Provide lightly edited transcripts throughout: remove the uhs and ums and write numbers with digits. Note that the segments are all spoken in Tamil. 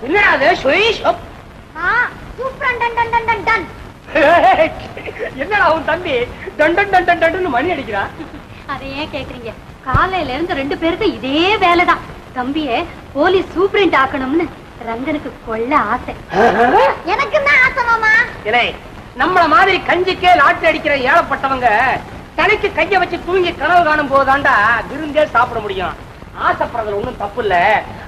என்னடா அது? என்னடா உன் தம்பி டன் டன் டன் டன் மணி அடிக்கிறான்? அதை ஏன் கேக்குறீங்க? காலையில இருந்து 2 பேருக்கு இதே வேலைதான். தம்பிய போலீஸ் சூப்பரண்ட் ஆக்கணும்னு ரங்கனுக்கு கொள்ள ஆசை. எனக்கு தான் ஆசை மாமா. இல்லை, நம்மள மாதிரி கஞ்சிக்கே லாட்டரி அடிக்கிற ஏழப்பட்டவங்க தலைக்கு கைய வச்சு தூங்கி கனவு காணும் போதாண்டா விருந்தே சாப்பிட முடியும். ஆசைப்படுறதுல ஒண்ணும் தப்பு இல்ல.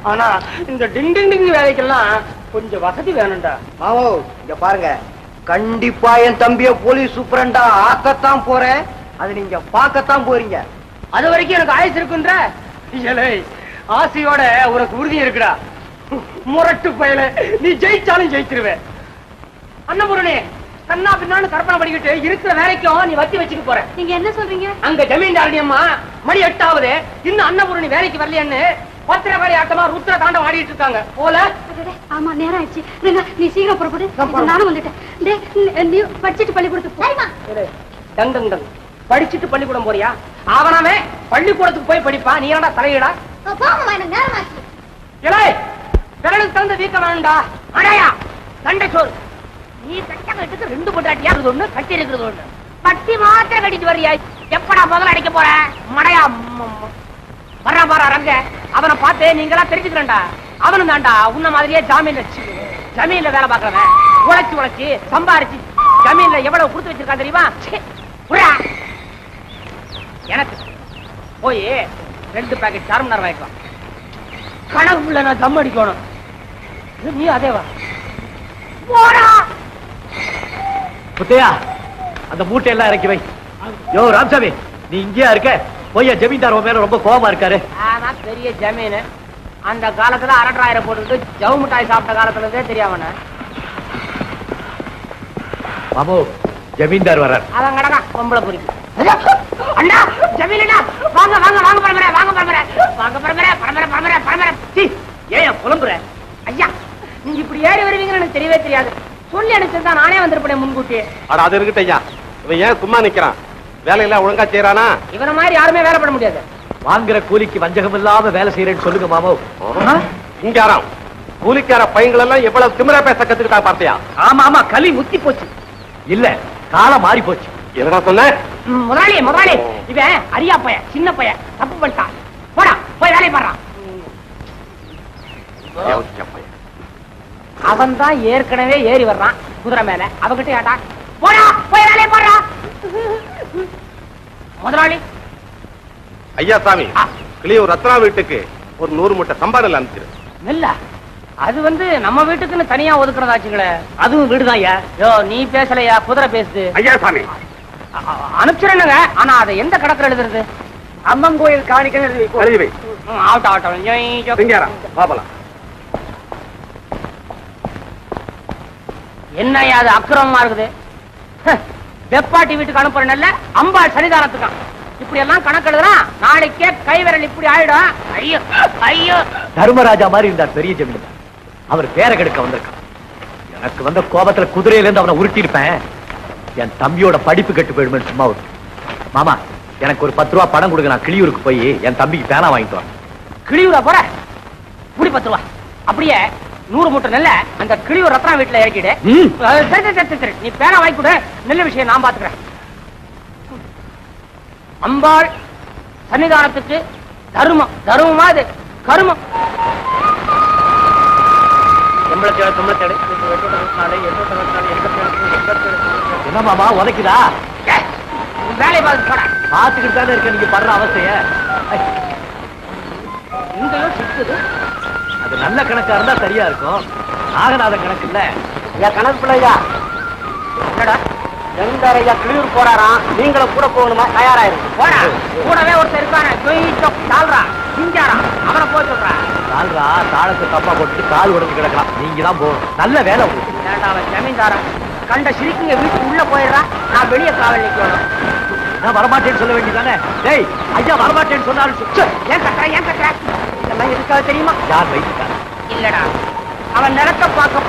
ஆனா இந்த டிங் டிங் டிங் வேலைக்கெல்லாம் கொஞ்சம் வசதி வேணும்டா. மாமோ இங்க பாருங்க, கண்டிப்பா என் தம்பிய போலீஸ் சூப்பரண்டா ஆக்கத்தான் போறேன். அது நீங்க பார்க்கத்தான் போறீங்க. அது வரைக்கும் எனக்கு ஆயுசு இருக்குன்ற ஆசையோட உனக்கு உறுதி இருக்குடா. முரட்டு பயல, நீ ஜெயிச்சாலும் ஜெயிச்சிருவே. அன்னபூரணி, கண்ணா பின்னான்னு கற்பனை பண்ணிக்கிட்டு இருக்கிற வேலைக்கும் நீ வத்தி வச்சுட்டு போற. நீங்க என்ன சொல்றீங்க? அங்க ஜமீன்தாரணி அம்மா மணி 8 ஆகுது, இன்னும் அன்னபூரணி வேலைக்கு வரலையான்னு பத்திரகாளி ஆட்டமா ருத்ர தாண்டம் ஆடிட்டு இருக்காங்க போல. ஆமா, நேரம் ஆயிடுச்சு. நீ சீக்கிரம் புறப்படு. நானும் வந்துட்டேன். நீ படிச்சுட்டு பள்ளிக்கூடத்துக்கு டங் டங் டங் படிச்சுட்டு பள்ளிக்கூடம் போறியா? அவனாவே பள்ளிக்கூடத்துக்கு போய் படிப்பா, நீ என்னடா தலையிடா? விரலுக்கு தகுந்த வீக்க வேணும்டா. அடையா தண்டை சோறு. நீ கட்ட கட்டுக்கு 2 பொண்டாட்டியா இருக்குது ஒண்ணு, கட்டி இருக்கிறது ஒண்ணு. பட்டி மாத்திரம் கட்டிட்டு வர்றியா? எப்படா முதல்ல அடிக்க போற? மடையா வர்றா பாரா ரங்க. அவனை பார்த்து நீங்களா தெரிஞ்சுக்கிறேன்டா. அவனும் தாண்டா உன்ன மாதிரியே ஜமீன்ல வேலை பாக்குறவன். உழைச்சு சம்பாரிச்சு ஜமீன்ல எவ்வளவு கொடுத்து வச்சிருக்கான் தெரியுமா? எனக்கு போய் 2 பாக்கெட் சார்மனார் வாங்கிக்கலாம். கனவுல நான் தம் அடிக்கணும். நீ அதேவா போடா. புத்தையா, அந்த மூட்டை எல்லாம் இறக்கி வை. யோ ராமசாமி, நீ இங்கேயா இருக்க? போய் ஜமீன்தார் மேல ரொம்ப கோபமா இருக்காரு. ஆனா பெரிய ஜமீன். அந்த காலத்துல அரட்டாயிரம் போட்டுட்டு ஜவு மிட்டாய் சாப்பிட்ட காலத்துலதே தெரியாம. மாமோ, ஜமீன்தார் வர்றார். அவன் கடக்கா பொம்பளை குறிப்பு. அண்ணா ஜமீனா, வாங்க வாங்க வாங்க பரம்பரை, வாங்க பரம்பரை, வாங்க பரம்பரை, பரம்பரை பரம்பரை பரம்பரை. ஏன் புலம்புற? ஐயா, நீங்க இப்படி ஏறி வருவீங்கன்னு எனக்கு தெரியவே தெரியாது. சொல்லி அனுப்பிச்சிருந்தா நானே வந்திருப்பேன் முன்கூட்டி. அட அது இருக்கட்டும் ஐயா, இவன் ஏன் சும்மா நிக்கிறான்? வேலையெல்லாம் ஒழுங்கா செய்யறானா? இவன மாதிரி யாருமே வேலை பண்ண முடியாது. வாங்குற கூலிக்கு வஞ்சகம் இல்லாம வேலை செய்யறேன்னு சொல்லுங்க மாமோ. இங்க யாராம் கூலிக்கார பையங்கள் எல்லாம் எவ்வளவு திமிரா பேச கத்துக்கிட்டா பார்த்தியா? ஆமா ஆமா, களி முத்தி போச்சு. இல்ல, காலம் மாறி போச்சு. என்னடா சொன்ன? முதலாளி முதலாளி, இவன் அரியா பையன், சின்ன பையன், தப்பு பண்ணிட்டான். போடா போய் வேலையை பாடுறான். அவன் தான் ஏற்கனவே ஏறி வர்றான் குதிரை மேல. அவகிட்ட ஏட்டா போடா போய் வேலையை பாடுறா. முதலாளி. ஐயா சாமி, கிளியூர் ரத்னா வீட்டுக்கு ஒரு 100 மூட்டை சம்பாரம் அனுப்பிச்சிரு. இல்ல, அது நம்ம வீட்டுக்குன்னு தனியா ஒதுக்குறதாச்சுங்களே. அதுவும் வீடுதான் ஐயா. யோ நீ பேசலையா, குதிரை பேசுது. ஐயா சாமி அனுப்பிச்சிருங்க. ஆனா அதை எந்த கணக்குல எழுதுறது? அம்மன் கோயில் காணிக்கை ஆகட்டும் ஆகட்டும். பாப்பலாம். என்னையா அது அக்கிரமமா இருக்குது? வெப்பாட்டி வீட்டுக்கு அனுப்புறேன்ல, அம்பாள் சன்னிதானத்துக்கான். இப்படி எல்லாம் கணக்கு எழுதுனா நாளைக்கே கைவிரல் இப்படி ஆயிடும். ஐயோ ஐயோ. தர்மராஜா மாதிரி இருந்தார் பெரிய ஜமீன்தார். அவர் பேரை கெடுக்க வந்திருக்கான். எனக்கு வந்த கோபத்துல குதிரையில இருந்து அவனை உருட்டி இருப்பேன். என் தம்பியோட படிப்பு கெட்டு போயிடுமே சும்மா. மாமா, எனக்கு ஒரு 10 ரூபா பணம் கொடுங்க. நான் கிளியூருக்கு போய் என் தம்பிக்கு பேனா வாங்கிட்டு வரேன். கிளியூரா போற? புடி 10 ரூபா. அப்படியே 100 மூட்டை நெல்ல அந்த கிளியூர் ரத்னா வீட்டுல இறக்கிடு. சரி, நீ பேனா வாங்கி கொடு. நெல்ல விஷயம் நான் பாத்துக்கிறேன். அம்பாள் சன்னிதானத்துக்கு தருமம். தருமமா அது கருமம். என்ன மாமா உதைக்குதா? வேலையை பார்த்து பார்த்துக்கிட்டு தானே இருக்க. நீங்க படுற அவஸ்தைய இங்கேயும் சிக்குது. அது நல்ல கணக்கா இருந்தா சரியா இருக்கும். நாகநாத கணக்கு இல்ல. என் கணக்கு பிள்ளையா. என்னடா ஜமீன்தாரையா கிளியூர் போறாராம், நீங்களும் கூட போகணுமா? தயாராயிருக்கு. போடா. கூடவே ஒருத்தர் இருக்கானே, அவனை போய் சொல்றா. கால்ரா தாளத்தை தப்பா போட்டு கால் உடஞ்சு கிடக்கலாம். நீங்க தான் போகணும். நல்ல வேலை உங்களுக்கு. அவன் ஜமீன்தாரன் கண்ட சிரிக்குங்க வீட்டுக்கு உள்ள போயிடுறான். நான் வெளியே காவல் நிக்கணும். நான் வரமாட்டேன்னு சொல்ல வேண்டியதானே? டேய் ஐயா வரமாட்டேன்னு சொன்னாலும் ஏன் கட்டுற இதெல்லாம் எதுக்காக தெரியுமா? யார் வைத்துக்கார? இல்லடா, அவன் நிலத்தை பார்க்க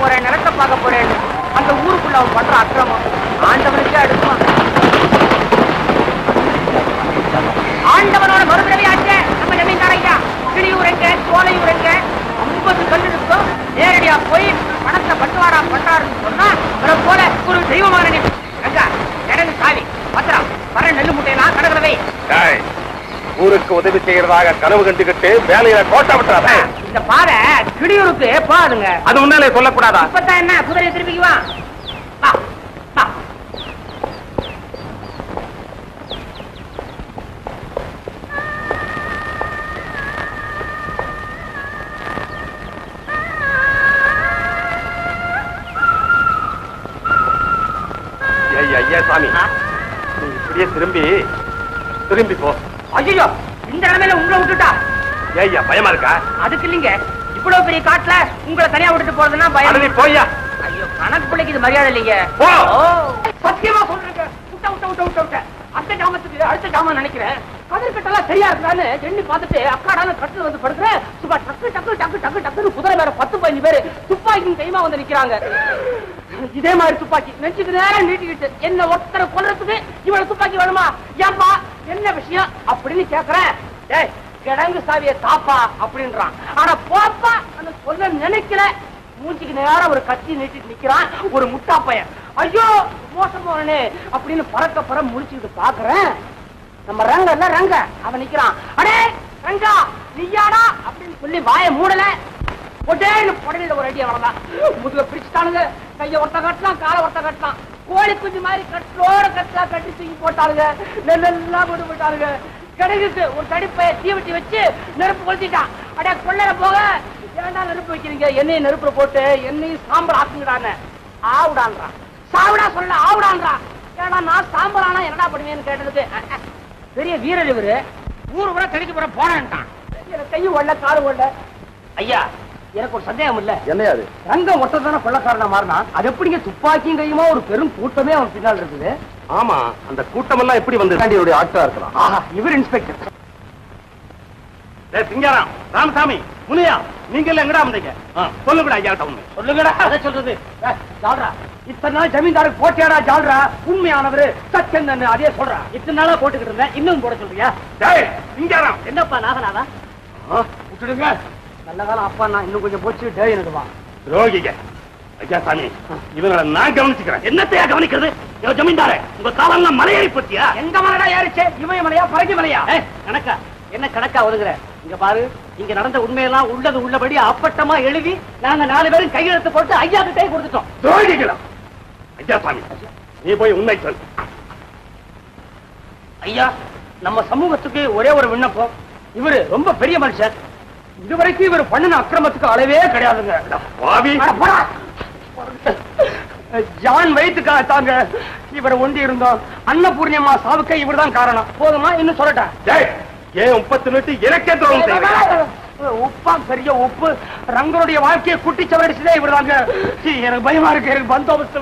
போறேன்னு அந்த ஊருக்குள்ள அவன் பண்ற அக்கிரமம் ஆண்டவனுக்கே அடுக்குமா. ஆண்டவனோட மறுபிறவி ஆச்சு நம்ம ஜமீன்தார் ஐயா. கிளியூர் எங்க, சோலையூர் எங்க, 50 கல்லு இருக்கும். நேரடியா ஊருக்கு உதவி செய்யறதாக கனவு கண்டுகிட்டு வேலையில கோட்டை விட்டுறாத. இந்த பாதை கிடியூருக்கு போகாதுங்க. அது முன்னாலே சொல்லக்கூடாதா? இப்பதான் என்ன குதிரையை திருப்பிக்குவா. வா, வா. ஐயா சாமி, நீ இப்படியே திரும்பி போ. ஐயோ, இந்த நிலைமையில உங்களை விட்டுட்டா ஐயா பயமா இருக்கா? அதுக்கு இல்லைங்க, இவ்வளவு பெரிய காட்டுல உங்களை தனியா விட்டுட்டு போறதுன்னா பயம். நீ போய்யா. ஐயோ, கணக்கு பிள்ளைக்கு இது மரியாதை இல்லைங்க. போ. சத்தியமா சொல்றேங்க, விட்ட அடுத்த ஜாமத்துக்கு அடுத்த ஜாமம் நினைக்கிறேன். கதிர்கட்டெல்லாம் சரியா இருக்கான்னு எண்ணி பார்த்துட்டு அக்காடான கட்டில் வந்து படுக்கிறேன். சும்மா டக்கு குதிரை வேற 10-15 பேரு துப்பாக்கி கைமா வந்து நிக்கிறாங்க. இதே மாதிரி துப்பாக்கி நெஞ்சுக்கு நேரம் நீட்டிக்கிட்டு என்ன ஒருத்தரை கொல்றதுக்கு இவ்வளவு துப்பாக்கி வேணுமா? ஏன்பா என்ன விஷயம் அப்படின்னு கேக்குறேன். ஏய், கிடங்கு சாவிய தாப்பா அப்படின்றான். ஆனா போப்பா அந்த சொல்ல நினைக்கல. மூஞ்சிக்கு நேரம் ஒரு கத்தி நீட்டிட்டு நிக்கிறான் ஒரு முட்டா பையன். ஐயோ மோசமானே அப்படின்னு பறக்க முடிச்சுக்கிட்டு பாக்குறேன். நம்ம ரங்க அவன் நிக்கிறான். அடே ரங்கா நீயாடா அப்படின்னு சொல்லி வாய மூடல. உடனே ஒரு அடியா வரலாம். முதுக பிரிச்சுட்டானுங்க. கைய ஒருத்த கட்டலாம், காலை ஒருத்த கட்டலாம். கோழி குஞ்சு மாதிரி கட்டலோட கட்டலா கட்டி தூக்கி போட்டாளுங்க. நெல்லெல்லாம் போட்டு போட்டாளுங்க. கிடைக்குது ஒரு தடிப்பை தீவட்டி வச்சு நெருப்பு கொளுத்திட்டான். அடே கொள்ளல போக, ஏன்டா நெருப்பு வைக்கிறீங்க? என்னையும் நெருப்புல போட்டு என்னையும் சாம்பல் ஆக்குங்கடான்னு ஆவுடான்றான். சாவுடா சொல்ல ஆவுடான்றான். ஏடா நான் சாம்பல் ஆனா என்னடா பண்ணுவேன்னு கேட்டதுக்கு பெரிய வீரர் இவரு ஊரு கூட கடிக்க போற போனான்ட்டான். எனக்கு கையும் ஒல்ல காலும் ஒல்ல. ஐயா, எனக்கு ஒரு சந்தேகம் இல்ல. என்னையாது? ரங்கம் ஒட்டதான கொள்ளக்காரனா மாறினா அது எப்படிங்க துப்பாக்கியும் கையுமா ஒரு பெரும் கூட்டமே அவன் பின்னால் இருக்குது? ஆமா, அந்த கூட்டம் எல்லாம் எப்படி வந்து பாண்டியனுடைய ஆட்டா இருக்கலாம். ஆஹா, இவர் இன்ஸ்பெக்டர். சிங்காராம், ராமசாமி, முனியா, நீங்க எல்லாம் எங்கடா வந்தீங்க? சொல்லுங்கடா ஐயா. சொல்லுங்கடா. அதை சொல்றது ஜால்ரா, இத்தனை நாள் ஜமீன்தாருக்கு போட்டியாடா ஜால்ரா? உண்மையானவரு சச்சந்தன் அதே சொல்றா. இத்தனை நாளா போட்டுக்கிட்டு இருந்தேன், இன்னும் போட சொல்றியா? சிங்காராம், என்னப்பா நாகனாவா? விட்டுடுங்க. நல்ல காலம் அப்பா, நான் இன்னும் கொஞ்சம் போச்சு டே எனக்கு வா. ரோகிங்க ஐயா சாமி, இவங்களை நான் கவனிச்சுக்கிறேன். என்னத்தையா கவனிக்கிறது? ஜமீன்தாரே, உங்க காலெல்லாம் மலையேறி போச்சியா? எங்க மலைடா ஏறிச்சு? இமயமலையா பறக்கி மலையா? கணக்கா என்ன கணக்கா ஒதுங்குற? இங்க பாரு, இங்க நடந்த உண்மையெல்லாம் உள்ளது உள்ளபடி அப்பட்டமா எழுதி நாங்க 4 பேரும் கையெழுத்து போட்டு ஐயா கிட்டே கொடுத்துட்டோம். ரோகிங்களா? ஐயா சாமி, நீ போய் உண்மை சொல். ஐயா, நம்ம சமூகத்துக்கு ஒரே ஒரு விண்ணப்பம். இவரு ரொம்ப பெரிய மனுஷன். இதுவரைக்கும் இவர் பண்ணின அக்கிரமத்துக்கு அளவே கிடையாதுங்க. பாவி, ஜான் வயிற்றுக்காக தாங்க இவரை ஒண்டி இருந்தோம். அன்னபூர்ணியம்மா சாவுக்கு இவர் தான் காரணம். போதுமா? இன்னும் சொல்லட்டேன். ஏன் 30 நிமிஷம் எனக்கே துரோகம் செய்யறீங்க? உப்பா பெரிய உப்பு. ரங்கனுடைய வாழ்க்கையை குட்டிச்சவரடிச்சதே இவர் தாங்க. எனக்கு பயமா இருக்கு. எனக்கு பந்தோபஸ்து